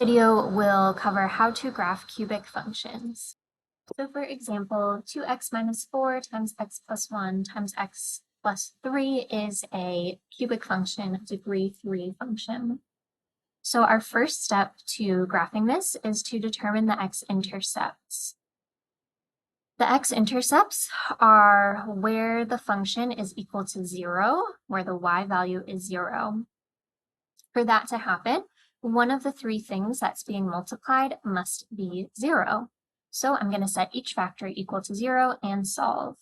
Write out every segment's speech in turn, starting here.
Video will cover how to graph cubic functions. So for example, 2x minus 4 times x plus 1 times x plus 3 is a cubic function, degree 3 function. So our first step to graphing this is to determine the x-intercepts. The x-intercepts are where the function is equal to 0, where the y value is 0. For that to happen, one of the three things that's being multiplied must be 0. So I'm going to set each factor equal to 0 and solve.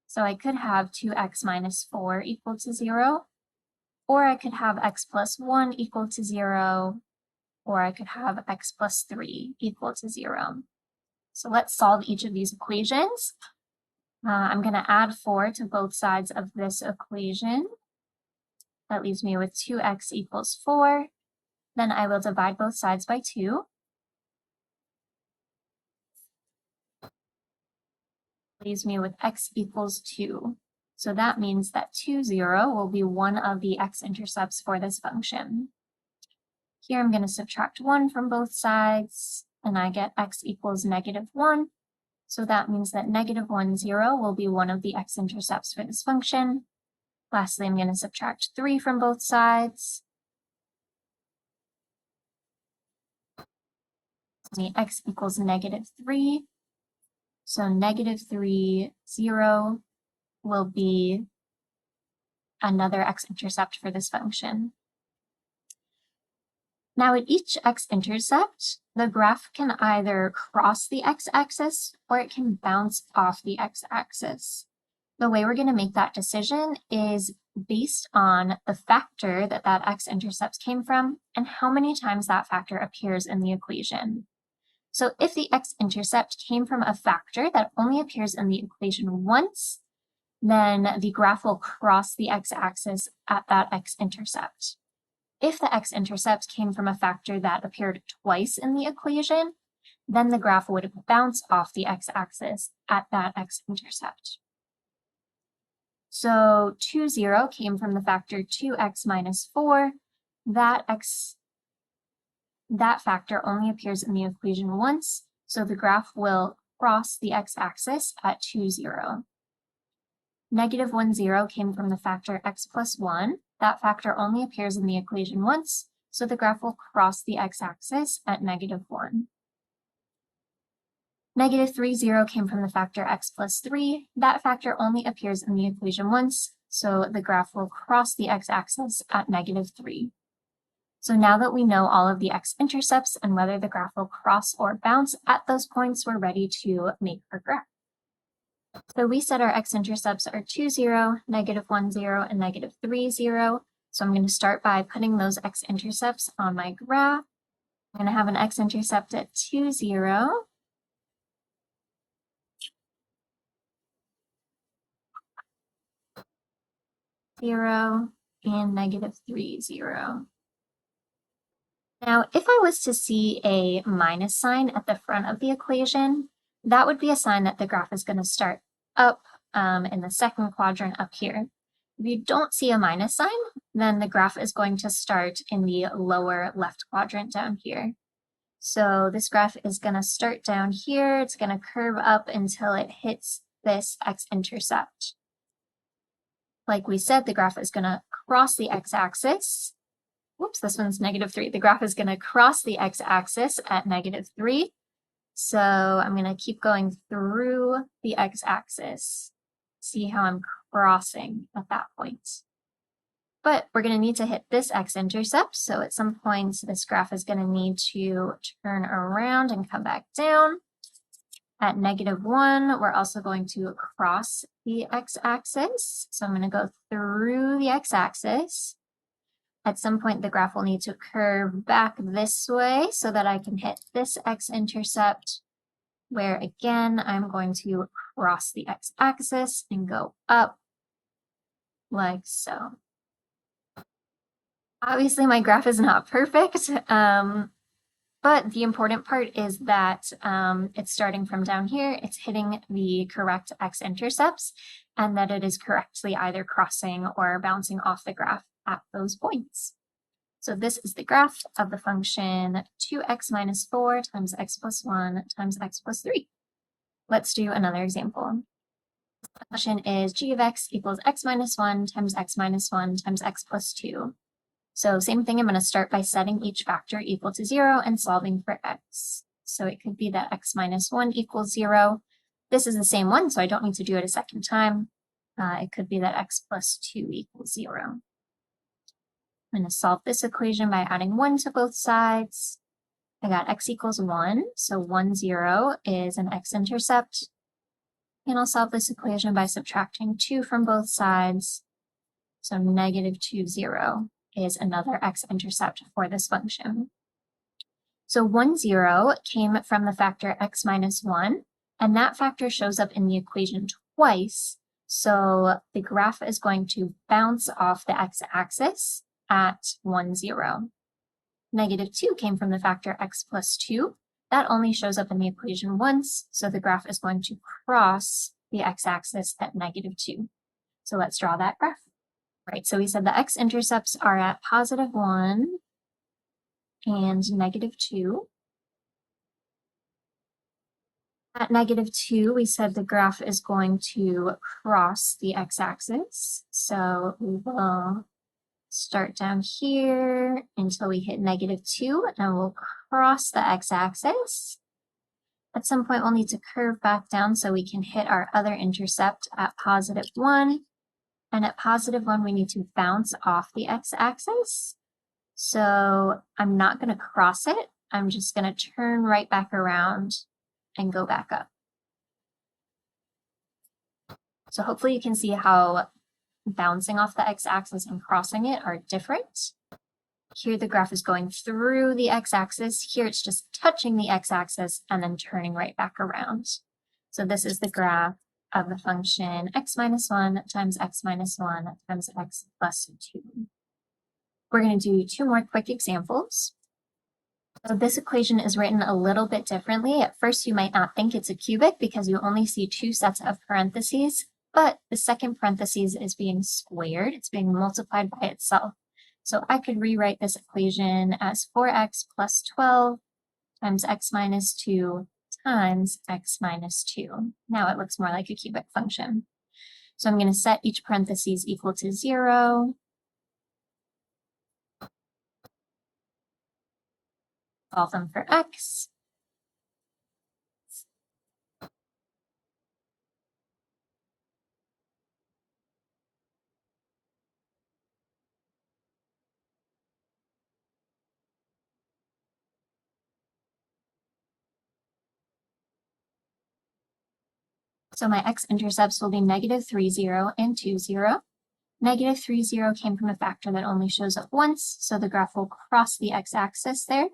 So I could have 2x minus 4 equal to 0, or I could have x plus 1 equal to 0, or I could have x plus 3 equal to 0. So let's solve each of these equations. I'm going to add 4 to both sides of this equation. That leaves me with 2x equals 4. Then I will divide both sides by 2. Leaves me with x equals 2. So that means that 2, 0 will be one of the x-intercepts for this function. Here I'm going to subtract 1 from both sides, and I get x equals -1. So that means that -1, 0 will be one of the x-intercepts for this function. Lastly, I'm going to subtract 3 from both sides. X equals -3. So -3, 0 will be another x-intercept for this function. Now at each x-intercept, the graph can either cross the x-axis or it can bounce off the x-axis. The way we're going to make that decision is based on the factor that that x-intercept came from and how many times that factor appears in the equation. So if the x-intercept came from a factor that only appears in the equation once, then the graph will cross the x-axis at that x-intercept. If the x-intercept came from a factor that appeared twice in the equation, then the graph would bounce off the x-axis at that x-intercept. So 2, 0 came from the factor 2x minus 4. That factor only appears in the equation once, so the graph will cross the x-axis at 2, 0. -1, 0 came from the factor x plus 1. That factor only appears in the equation once, so the graph will cross the x-axis at -1. -3, 0 came from the factor x plus 3. That factor only appears in the equation once, so the graph will cross the x-axis at -3. So now that we know all of the x-intercepts and whether the graph will cross or bounce at those points, we're ready to make our graph. So we said our x-intercepts are 2, 0, -1, 0, and -3, 0. So I'm going to start by putting those x-intercepts on my graph. I'm going to have an x-intercept at 2, 0. And -3, 0. Now, if I was to see a minus sign at the front of the equation, that would be a sign that the graph is going to start up in the second quadrant up here. If you don't see a minus sign, then the graph is going to start in the lower left quadrant down here. So this graph is going to start down here. It's going to curve up until it hits this x-intercept. Like we said, the graph is going to cross the x-axis. Whoops, this one's -3. The graph is going to cross the x-axis at -3. So I'm going to keep going through the x-axis. See how I'm crossing at that point. But we're going to need to hit this x-intercept. So at some point, this graph is going to need to turn around and come back down. At -1, we're also going to cross the x-axis. So I'm going to go through the x-axis. At some point, the graph will need to curve back this way so that I can hit this x-intercept, where again, I'm going to cross the x-axis and go up like so. Obviously, my graph is not perfect, but the important part is that it's starting from down here, it's hitting the correct x-intercepts, and that it is correctly either crossing or bouncing off the graph at those points. So this is the graph of the function 2x minus 4 times x plus 1 times x plus 3. Let's do another example. The function is g of x equals x minus 1 times x minus 1 times x plus 2. So same thing, I'm going to start by setting each factor equal to 0 and solving for x. So it could be that x minus 1 equals 0. This is the same one, so I don't need to do it a second time. It could be that x plus 2 equals 0. I'm going to solve this equation by adding 1 to both sides. I got x equals 1, so 1, 0 is an x-intercept. And I'll solve this equation by subtracting 2 from both sides. So negative 2, 0 is another x-intercept for this function. So 1, 0 came from the factor x minus 1, and that factor shows up in the equation twice. So the graph is going to bounce off the x-axis at 1, 0. Negative 2 came from the factor x plus 2. That only shows up in the equation once, so the graph is going to cross the x-axis at negative 2. So let's draw that graph. Right, so we said the x-intercepts are at positive 1 and negative 2. At negative 2, we said the graph is going to cross the x-axis. So we will start down here until we hit negative 2, and we'll cross the x-axis. At some point, we'll need to curve back down so we can hit our other intercept at positive 1. And at positive 1, we need to bounce off the x-axis. So I'm not going to cross it. I'm just going to turn right back around and go back up. So hopefully you can see how bouncing off the x-axis and crossing it are different. Here the graph is going through the x-axis. Here it's just touching the x-axis and then turning right back around. So this is the graph of the function x minus 1 times x minus 1 times x plus 2. We're going to do 2 more quick examples. So this equation is written a little bit differently. At first, you might not think it's a cubic because you only see 2 sets of parentheses, but the second parentheses is being squared. It's being multiplied by itself. So I could rewrite this equation as 4x plus 12 times x minus 2 times x minus 2. Now it looks more like a cubic function. So I'm going to set each parentheses equal to 0. Solve them for x. So my x-intercepts will be negative 3, 0, and 2, 0. Negative 3, 0 came from a factor that only shows up once, so the graph will cross the x-axis there.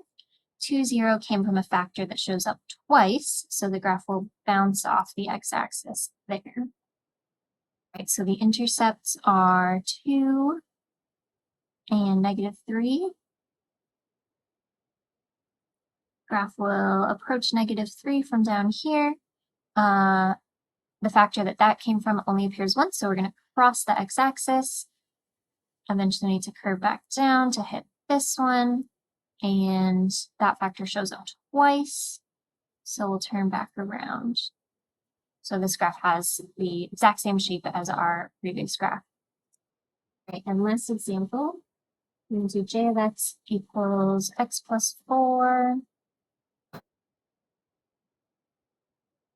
2, 0 came from a factor that shows up twice, so the graph will bounce off the x-axis there. Right, so the intercepts are 2 and negative 3. Graph will approach negative 3 from down here. The factor that came from only appears once, so we're going to cross the x-axis. Eventually need to curve back down to hit this one, and that factor shows up twice, so we'll turn back around. So this graph has the exact same shape as our previous graph. Right, and last example, we can do j of x equals x plus 4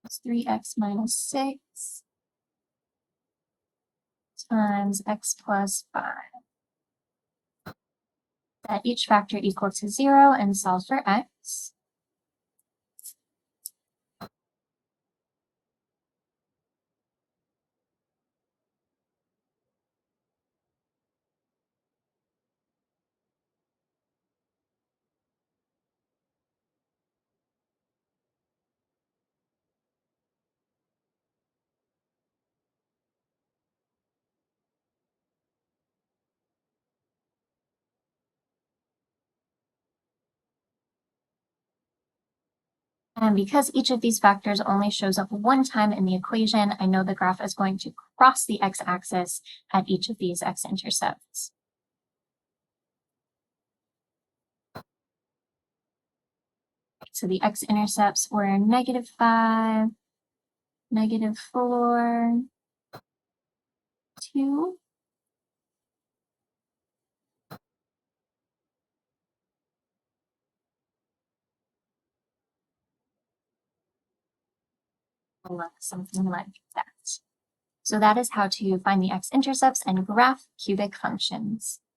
plus 3x minus 6 times x plus 5. Set each factor equal to 0 and solve for x. And because each of these factors only shows up one time in the equation, I know the graph is going to cross the x-axis at each of these x-intercepts. So the x-intercepts were -5, -4, 2. Something like that. So that is how to find the x-intercepts and graph cubic functions.